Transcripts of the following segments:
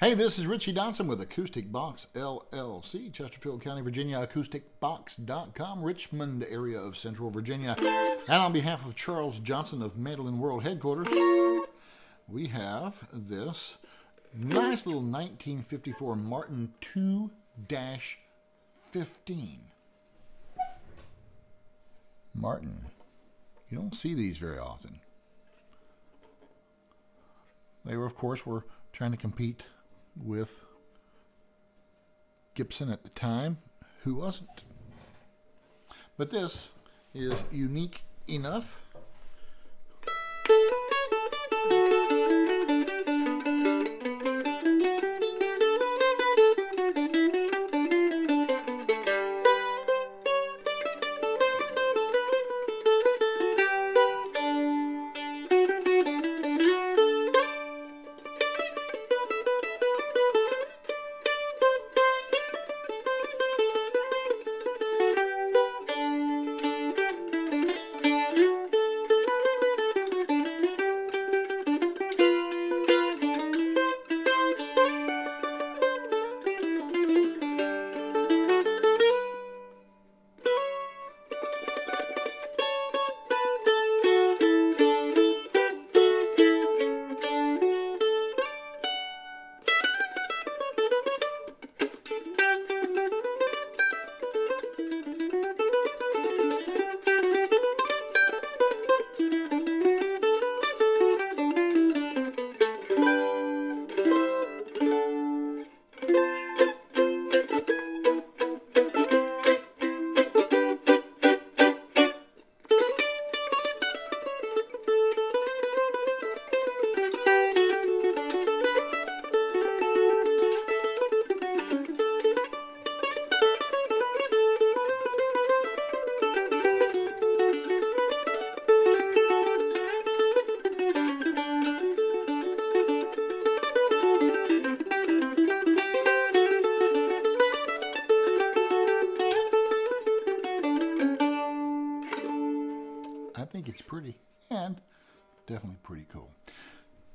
Hey, this is Richie Dotson with Acoustic Box LLC, Chesterfield County, Virginia, acousticbox.com, Richmond area of Central Virginia. And on behalf of Charles Johnson of Mandolin World Headquarters, we have this nice little 1954 Martin 2-15. Martin. You don't see these very often. They were, of course, trying to compete with Gibson at the time, who wasn't. But this is unique enough. I think it's pretty and definitely pretty cool.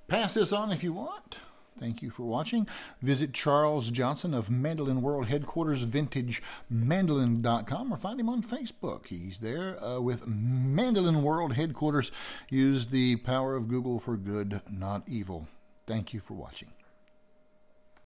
Pass this on if you want. Thank you for watching. Visit Charles Johnson of Mandolin World Headquarters, VintageMandolin.com, or find him on Facebook. He's there with Mandolin World Headquarters. Use the power of Google for good, not evil. Thank you for watching.